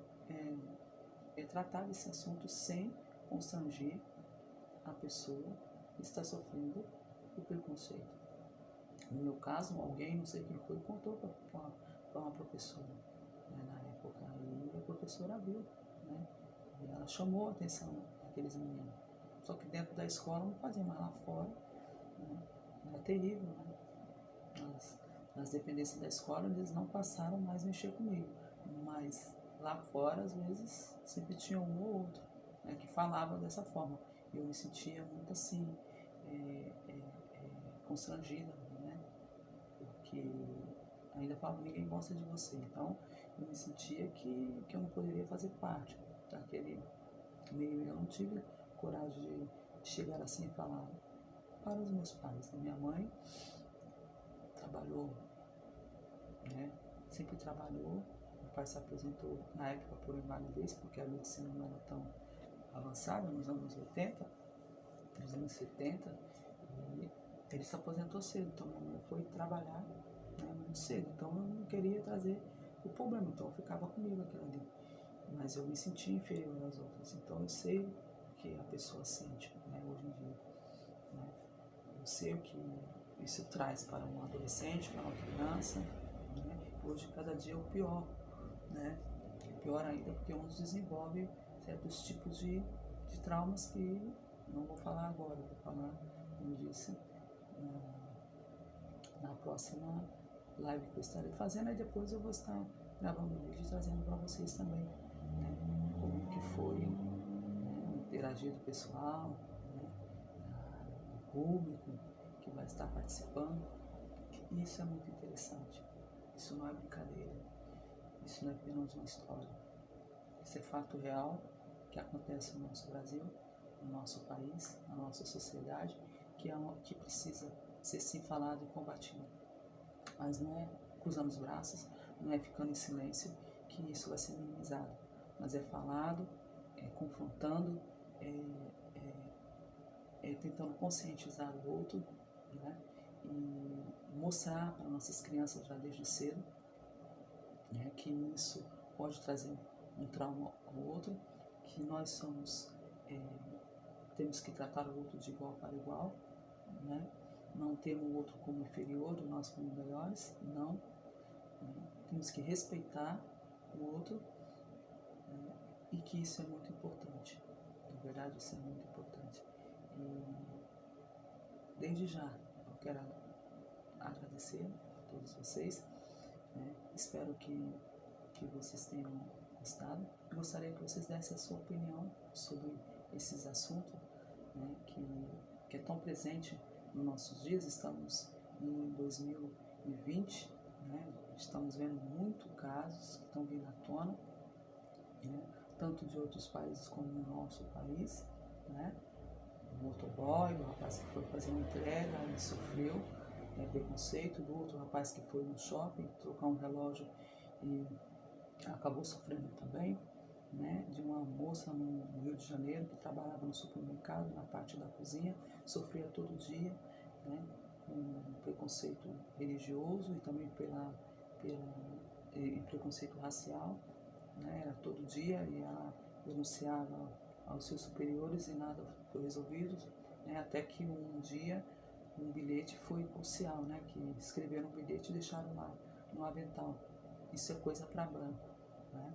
tratar desse assunto sem constranger a pessoa que está sofrendo o preconceito. No meu caso, alguém, não sei quem foi, contou para uma professora, né, na época, e a professora viu, né, e ela chamou a atenção daqueles meninos. Só que dentro da escola não fazia, mais lá fora, né, era terrível, né? Nas dependências da escola eles não passaram mais a mexer comigo, mas lá fora às vezes sempre tinha um ou outro, né, que falava dessa forma. E eu me sentia muito assim, constrangida, né? Porque ainda falo, ninguém gosta de você. Então eu me sentia que eu não poderia fazer parte daquele meio. Eu não tive coragem de chegar assim e falar para os meus pais. Minha mãe trabalhou, né? Sempre trabalhou. Meu pai se aposentou na época por invalidez, porque a medicina não era tão avançada nos anos 80, nos anos 70, e ele se aposentou cedo, então minha mãe foi trabalhar, né, muito cedo, então eu não queria trazer o problema, então eu ficava comigo aquilo ali, mas eu me sentia inferior às outras, então eu sei o que a pessoa sente, né, hoje em dia, né, eu sei o que isso traz para um adolescente, para uma criança, né, hoje cada dia é o pior, né, pior ainda porque uns desenvolve certos tipos de traumas que não vou falar agora, vou falar, como disse, na próxima live que eu estarei fazendo, e depois eu vou estar gravando o vídeo e trazendo para vocês também, né, como que foi, né, o interagir do pessoal, né, o público que vai estar participando. Isso é muito interessante. Isso não é brincadeira. Isso não é apenas uma história. Isso é fato real que acontece no nosso Brasil, no nosso país, na nossa sociedade, que precisa ser sim falado e combatido. Mas não é cruzando os braços, não é ficando em silêncio que isso vai ser minimizado. Mas é falado, confrontando, tentando conscientizar o outro, né? E mostrar para nossas crianças já desde cedo, né, que isso pode trazer um trauma ao outro, que nós temos que tratar o outro de igual para igual, né? Não temos o outro como inferior, nós como melhores, não. Temos que respeitar o outro, né? E que isso é muito importante. Na verdade, isso é muito importante. E desde já eu quero agradecer a todos vocês, né? Espero que vocês tenham gostado. Eu gostaria que vocês dessem a sua opinião sobre esses assuntos, né, que é tão presente nos nossos dias. Estamos em 2020, né, estamos vendo muitos casos que estão vindo à tona, né, tanto de outros países como no nosso país, né, o motoboy, o rapaz que foi fazer uma entrega e sofreu preconceito, do outro rapaz que foi no shopping trocar um relógio e acabou sofrendo também, né, de uma moça no Rio de Janeiro que trabalhava no supermercado, na parte da cozinha, sofria todo dia, né, com preconceito religioso e também e preconceito racial, né, era todo dia, e ela denunciava aos seus superiores e nada foi resolvido, né, até que um dia um bilhete foi crucial, né, que escreveram um bilhete e deixaram lá no avental. Isso é coisa para branco, né?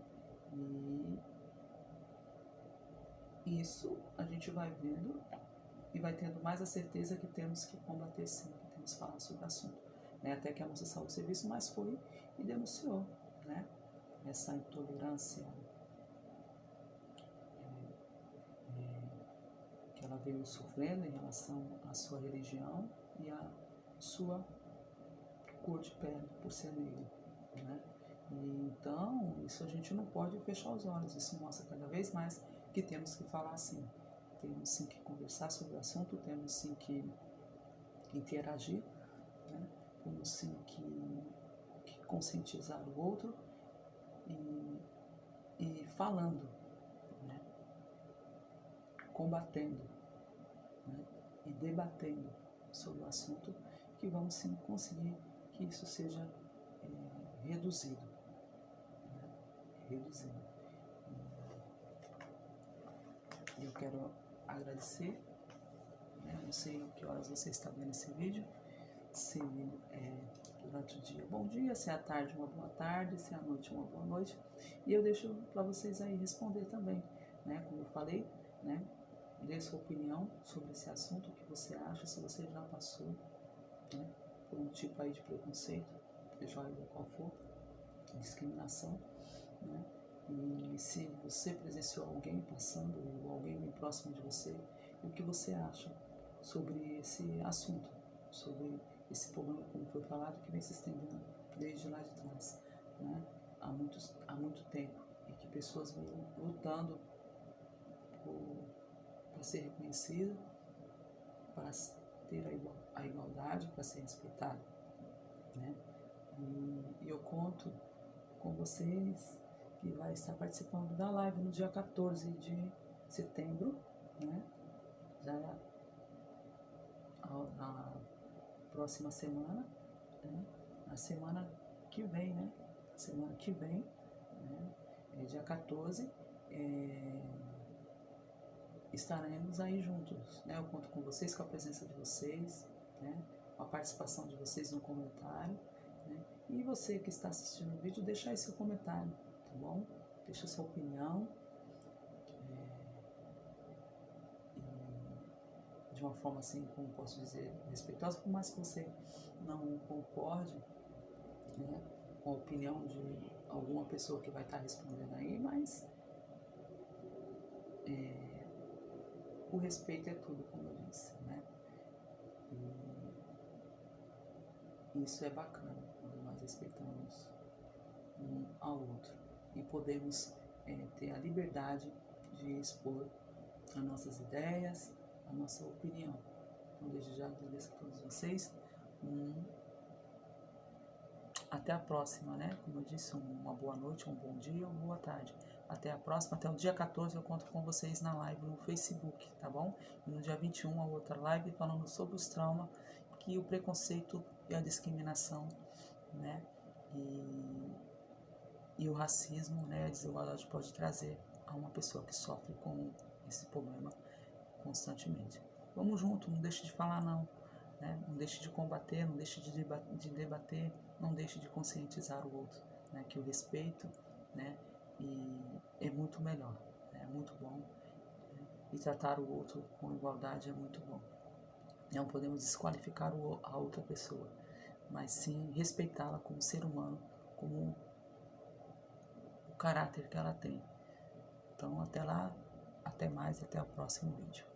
E isso a gente vai vendo e vai tendo mais a certeza que temos que combater sim, que temos que falar sobre o assunto, né? Até que a moça saiu do serviço, mas foi e denunciou, né, essa intolerância que ela veio sofrendo em relação à sua religião e à sua cor de pele, por ser negra, né? E então, isso a gente não pode fechar os olhos. Isso mostra cada vez mais que temos que falar sim. Temos sim que conversar sobre o assunto, temos sim que interagir, né? Temos sim que conscientizar o outro e falando, né? Combatendo, né? E debatendo sobre o assunto, que vamos sim conseguir que isso seja reduzido. Reduzindo. E eu quero agradecer, né? Não sei que horas você está vendo esse vídeo, se é durante o dia, bom dia, se é à tarde, uma boa tarde, se é à noite, uma boa noite. E eu deixo para vocês aí responder também, né? Como eu falei, né? Dê sua opinião sobre esse assunto, o que você acha, se você já passou, né, por um tipo aí de preconceito, seja ele qual for, discriminação, né? E se você presenciou alguém passando, ou alguém bem próximo de você, e o que você acha sobre esse assunto, sobre esse problema, como foi falado, que vem se estendendo desde lá de trás, né? Há muito tempo, e que pessoas vêm lutando para ser reconhecida, para ter a igualdade, para ser respeitado, né? E eu conto com vocês que vai estar participando da live no dia 14 de setembro, né? Já na próxima semana, né? Na semana que vem, né? Semana que vem, né? Dia 14, estaremos aí juntos, né? Eu conto com vocês, com a presença de vocês, né? Com a participação de vocês no comentário, né? E você que está assistindo o vídeo, deixa aí seu comentário, tá bom? Deixa sua opinião. de uma forma assim, como posso dizer, respeitosa, por mais que você não concorde, né, com a opinião de alguma pessoa que vai estar respondendo aí, mas o respeito é tudo, como eu disse, né? E isso é bacana, quando nós respeitamos um ao outro e podemos ter a liberdade de expor as nossas ideias, a nossa opinião. Então, desde já agradeço a todos vocês. Até a próxima, né? Como eu disse, uma boa noite, um bom dia, uma boa tarde. Até a próxima, até o dia 14 eu conto com vocês na live no Facebook, tá bom? E no dia 21 a outra live falando sobre os traumas que o preconceito e a discriminação, né? E o racismo, né? A desigualdade pode trazer a uma pessoa que sofre com esse problema constantemente. Vamos junto, não deixe de falar não. Né? Não deixe de combater, não deixe de debater, não deixe de conscientizar o outro, né? Que o respeito, né? E é muito melhor, né? É muito bom, né? E tratar o outro com igualdade é muito bom. Não podemos desqualificar a outra pessoa, mas sim respeitá-la como ser humano, como o caráter que ela tem. Então até lá, até mais, até o próximo vídeo.